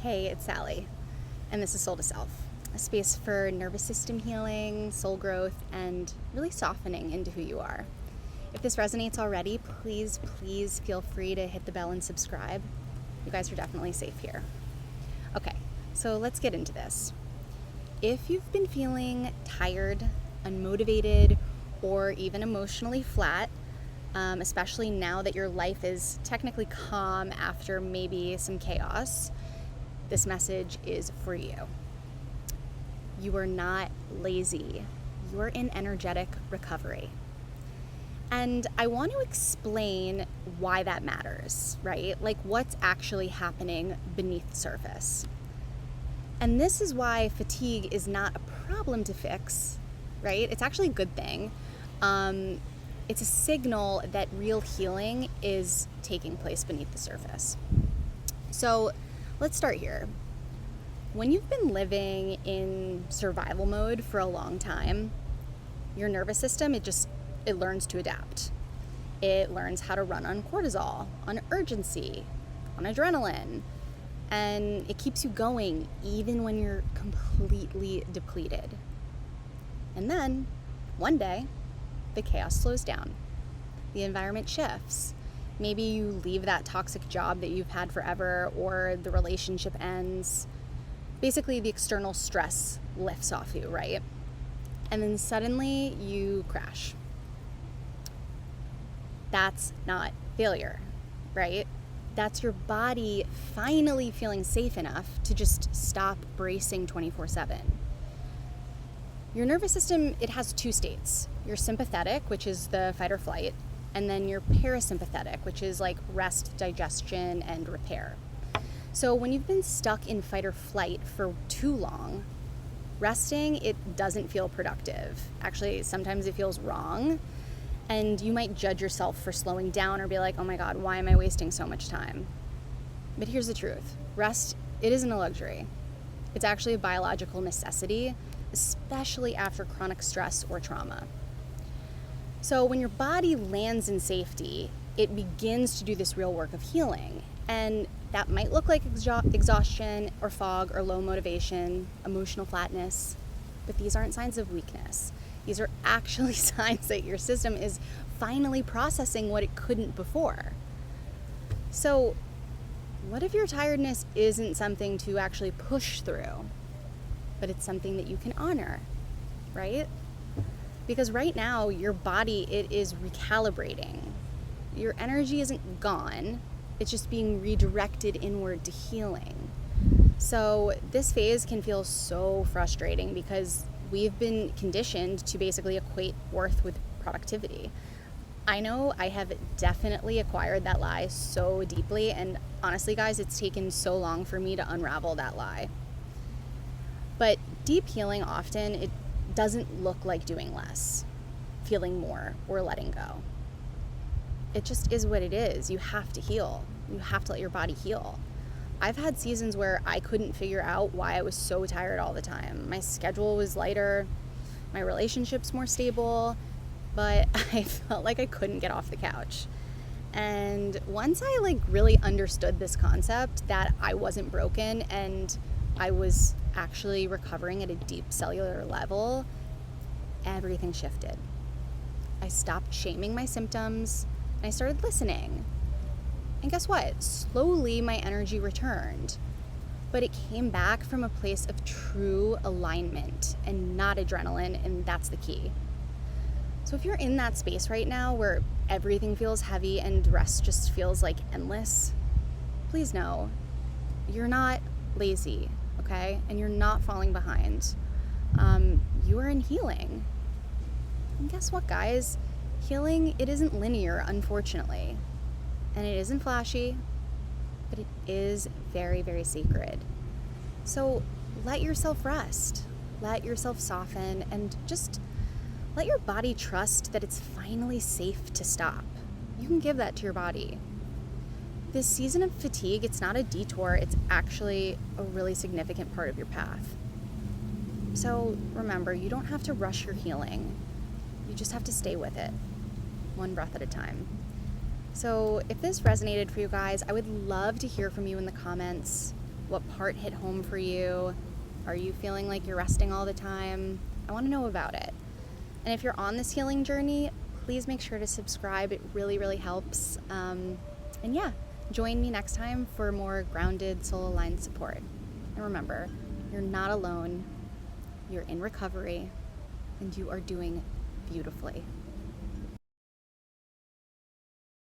Hey, it's Sally, and this is Soul to Self, a space for nervous system healing, soul growth, and really softening into who you are. If this resonates already, please feel free to hit the bell and subscribe. You guys are definitely safe here. Okay, so let's get into this. If you've been feeling tired, unmotivated, or even emotionally flat, especially now that your life is technically calm after maybe some chaos, this message is for you. You are not lazy. You are in energetic recovery. And I want to explain why that matters, right? Like what's actually happening beneath the surface. And this is why fatigue is not a problem to fix, right? It's actually a good thing. It's a signal that real healing is taking place beneath the surface. So let's start here. When you've been living in survival mode for a long time, your nervous system, it learns to adapt. It learns how to run on cortisol, on urgency, on adrenaline, and it keeps you going even when you're completely depleted. And then, one day, the chaos slows down. The environment shifts. Maybe you leave that toxic job that you've had forever, or the relationship ends. Basically, the external stress lifts off you, right? And then suddenly you crash. That's not failure, right? That's your body finally feeling safe enough to just stop bracing 24/7. Your nervous system, it has two states. Your sympathetic, which is the fight or flight, and then your parasympathetic, which is like rest, digestion, and repair. So when you've been stuck in fight or flight for too long, resting, it doesn't feel productive. Actually, sometimes it feels wrong, and you might judge yourself for slowing down or be like, oh my God, why am I wasting so much time? But here's the truth. Rest, it isn't a luxury. It's actually a biological necessity, especially after chronic stress or trauma. So when your body lands in safety, it begins to do this real work of healing. And that might look like exhaustion or fog or low motivation, emotional flatness, but these aren't signs of weakness. These are actually signs that your system is finally processing what it couldn't before. So what if your tiredness isn't something to actually push through, but it's something that you can honor, right? Because right now, your body, it is recalibrating. Your energy isn't gone. It's just being redirected inward to healing. So this phase can feel so frustrating because we've been conditioned to basically equate worth with productivity. I know I have definitely acquired that lie so deeply, and honestly, guys, it's taken so long for me to unravel that lie. But deep healing often, it doesn't look like doing less, feeling more, or letting go. It just is what it is. You have to heal. You have to let your body heal. I've had seasons where I couldn't figure out why I was so tired all the time. My schedule was lighter, my relationships more stable, but I felt like I couldn't get off the couch. And once I really understood this concept that I wasn't broken and I was actually recovering at a deep cellular level, everything shifted. I stopped shaming my symptoms and I started listening. And guess what? Slowly my energy returned, but it came back from a place of true alignment and not adrenaline, and that's the key. So if you're in that space right now where everything feels heavy and rest just feels like endless, please know you're not lazy, okay? And you're not falling behind. You are in healing. And guess what, guys? Healing, it isn't linear, unfortunately. And it isn't flashy, but it is very, very sacred. So let yourself rest. Let yourself soften and just let your body trust that it's finally safe to stop. You can give that to your body. This season of fatigue, it's not a detour, it's actually a really significant part of your path. So remember, you don't have to rush your healing. You just have to stay with it, one breath at a time. So if this resonated for you guys, I would love to hear from you in the comments. What part hit home for you? Are you feeling like you're resting all the time? I want to know about it. And if you're on this healing journey, please make sure to subscribe. It really, really helps. And yeah, join me next time for more grounded, soul-aligned support. And remember, you're not alone. You're in recovery, and you are doing beautifully.